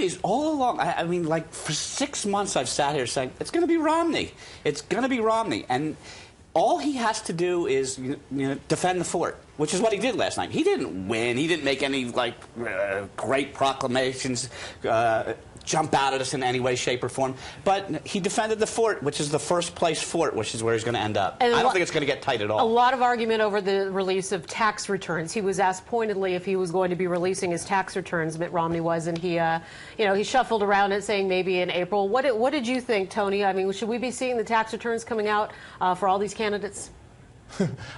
is, all along, I mean, like, for 6 months I've sat here saying, it's going to be Romney. It's going to be Romney. And all he has to do is defend the fort, which is what he did last night. He didn't win. He didn't make any, like, great proclamations, jump out at us in any way, shape, or form. But he defended the fort, which is the first place fort, which is where he's going to end up. And I don't think it's going to get tight at all. A lot of argument over the release of tax returns. He was asked pointedly if he was going to be releasing his tax returns, Mitt Romney was, and he, he shuffled around it, saying maybe in April. What did you think, Tony? I mean, should we be seeing the tax returns coming out for all these candidates?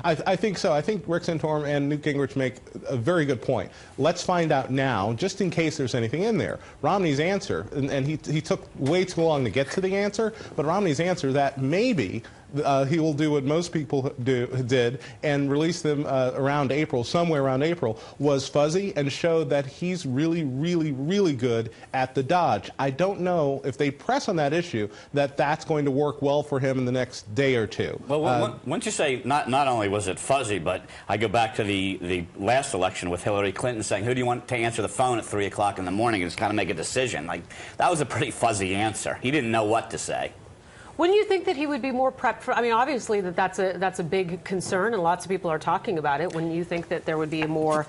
I think so. I think Rick Santorum and Newt Gingrich make a very good point. Let's find out now, just in case there's anything in there. Romney's answer, and he took way too long to get to the answer, but Romney's answer that maybe he will do what most people did and release them around April, somewhere around April, was fuzzy and showed that he's really, really, really good at the dodge. I don't know if they press on that issue that that's going to work well for him in the next day or two. Well, once you say not only was it fuzzy, but I go back to the last election with Hillary Clinton saying, who do you want to answer the phone at 3 o'clock in the morning and just kind of make a decision? Like, that was a pretty fuzzy answer. He didn't know what to say. Wouldn't you think that he would be more prepped for? I mean, obviously that's a big concern, and lots of people are talking about it. Wouldn't you think that there would be a more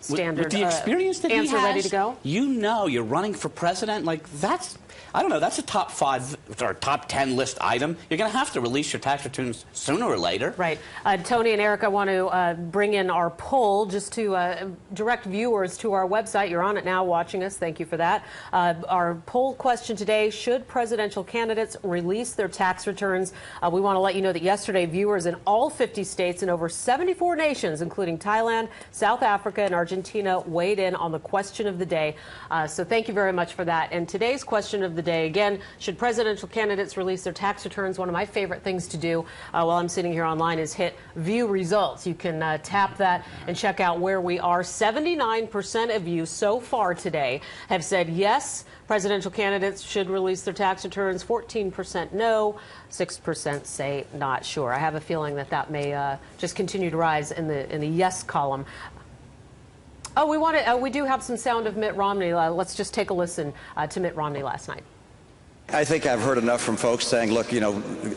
standard with the experience that he answer has, ready to go? You're running for president. Like, that's, I don't know, that's a top 5 or top 10 list item. You're going to have to release your tax returns sooner or later. Right. Tony and Eric, I want to bring in our poll just to direct viewers to our website. You're on it now watching us. Thank you for that. Our poll question today, should presidential candidates release their tax returns? We want to let you know that yesterday viewers in all 50 states and over 74 nations, including Thailand, South Africa, and Argentina, weighed in on the question of the day. So thank you very much for that. And today's question of the day, again, should presidential candidates release their tax returns? One of my favorite things to do while I'm sitting here online is hit view results. You can tap that and check out where we are. 79% of you so far today have said yes, presidential candidates should release their tax returns. 14% no, 6% say not sure. I have a feeling that that may just continue to rise in the yes column. Oh, we do have some sound of Mitt Romney. Let's just take a listen to Mitt Romney last night. I think I've heard enough from folks saying, look,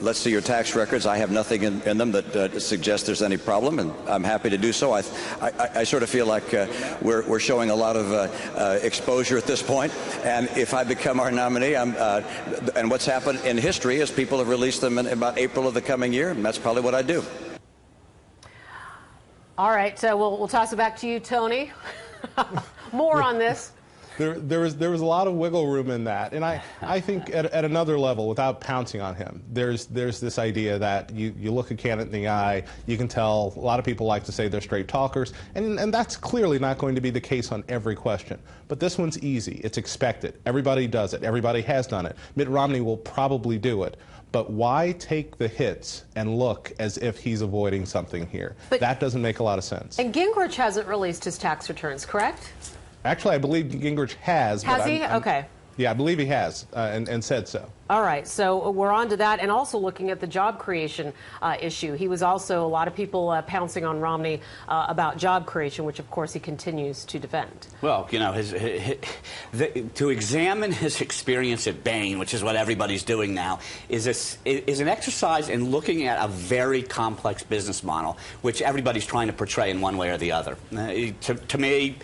let's see your tax records. I have nothing in them that suggests there's any problem, and I'm happy to do so. I sort of feel like we're showing a lot of exposure at this point, and if I become our nominee, and what's happened in history is people have released them in about April of the coming year, and that's probably what I do. All right, we'll toss it back to you, Tony. More on this. There was a lot of wiggle room in that, and I think at another level, without pouncing on him, there's this idea that you look a candidate in the eye, you can tell. A lot of people like to say they're straight talkers, and that's clearly not going to be the case on every question. But this one's easy. It's expected. Everybody does it. Everybody has done it. Mitt Romney will probably do it. But why take the hits and look as if he's avoiding something here? But that doesn't make a lot of sense. And Gingrich hasn't released his tax returns, correct? Actually, I believe Gingrich has. Has he? Okay. Yeah, I believe he has, and said so. All right, so we're on to that, and also looking at the job creation issue. He was also, a lot of people pouncing on Romney about job creation, which of course he continues to defend. Well, to examine his experience at Bain, which is what everybody's doing now, is an exercise in looking at a very complex business model, which everybody's trying to portray in one way or the other. To me,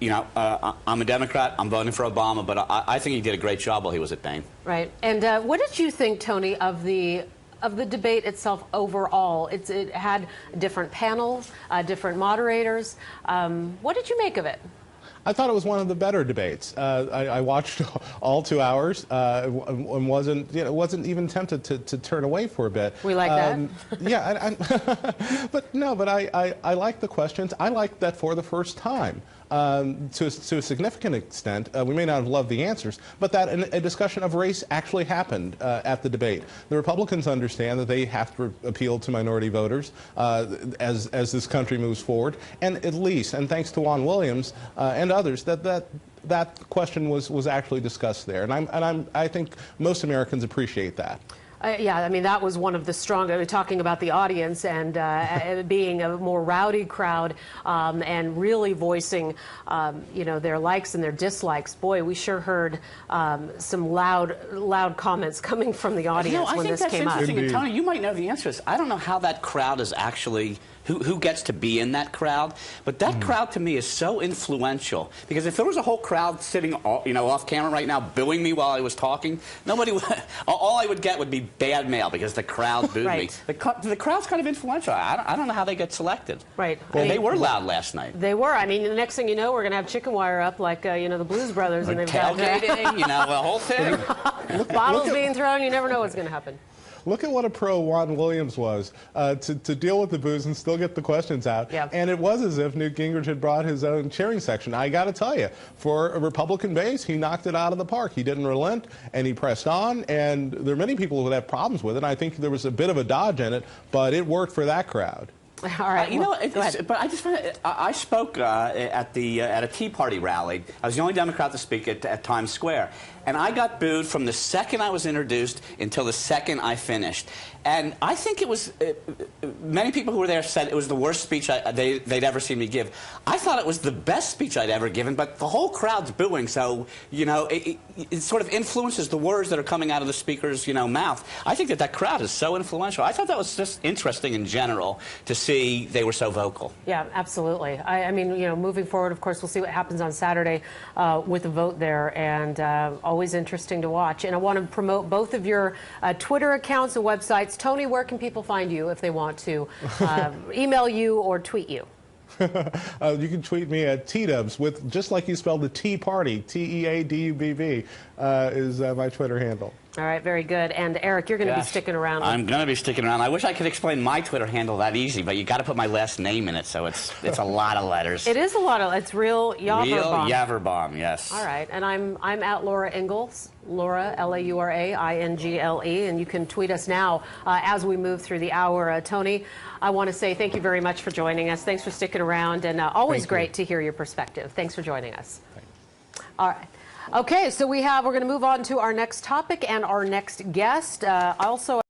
I'm a Democrat. I'm voting for Obama, but I think he did a great job while he was at Bain. Right. And what did you think, Tony, of the debate itself overall? It had different panels, different moderators. What did you make of it? I thought it was one of the better debates. I watched all 2 hours and wasn't even tempted to turn away for a bit. We like that. Yeah, but I like the questions. I like that for the first time. To a significant extent, we may not have loved the answers, but that a discussion of race actually happened at the debate. The Republicans understand that they have to appeal to minority voters as this country moves forward, and at least, and thanks to Juan Williams and others, that question was actually discussed there, and I think most Americans appreciate that. Yeah, I mean, that was one of the stronger, talking about the audience and being a more rowdy crowd and really voicing, you know, their likes and their dislikes. Boy, we sure heard some loud comments coming from the audience when this came up. I think that's interesting. And Tony, you might know the answer to this. I don't know how that crowd is actually, who gets to be in that crowd, but that crowd to me is so influential, because if there was a whole crowd sitting, you know, off camera right now booing me while I was talking, nobody would, all I would get would be bad mail because the crowd booed me. The crowd's kind of influential. I don't know how they get selected. Right. Well, they were loud last night. They were. I mean, the next thing you know, we're going to have chicken wire up like, you know, the Blues Brothers. Like and they've got tailgating, you know, the whole thing. Bottles being thrown. You never know what's going to happen. Look at what a pro Juan Williams was to deal with the booze and still get the questions out. Yeah. And it was as if Newt Gingrich had brought his own cheering section. I got to tell you, for a Republican base, he knocked it out of the park. He didn't relent, and he pressed on. And there are many people who would have problems with it. I think there was a bit of a dodge in it, but it worked for that crowd. All right. You know, but I just find I spoke at a Tea Party rally. I was the only Democrat to speak at Times Square, and I got booed from the second I was introduced until the second I finished. And I think it was many people who were there said it was the worst speech they'd ever seen me give. I thought it was the best speech I'd ever given, but the whole crowd's booing, so you know it sort of influences the words that are coming out of the speaker's mouth. I think that crowd is so influential. I thought that was just interesting in general to see they were so vocal. Yeah, absolutely. I mean, you know, moving forward, of course, we'll see what happens on Saturday with the vote there, and always interesting to watch. And I want to promote both of your Twitter accounts and websites. Tony, where can people find you if they want to email you or tweet you? You can tweet me at T-Dubs with, just like you spelled the Tea Party, T-E-A-D-U-B-B is my Twitter handle. All right, very good. And Eric, you're going to be sticking around. I'm going to be sticking around. I wish I could explain my Twitter handle that easy, but you got to put my last name in it, so it's a lot of letters. It is a lot of. It's real Yaverbaum. Real Yaverbaum, yes. All right, and I'm at Laura Ingle, Laura L-A-U-R-A-I-N-G-L-E, and you can tweet us now as we move through the hour. Tony, I want to say thank you very much for joining us. Thanks for sticking around, and always great to hear your perspective. Thanks for joining us. All right. Okay, so we're going to move on to our next topic and our next guest. Also.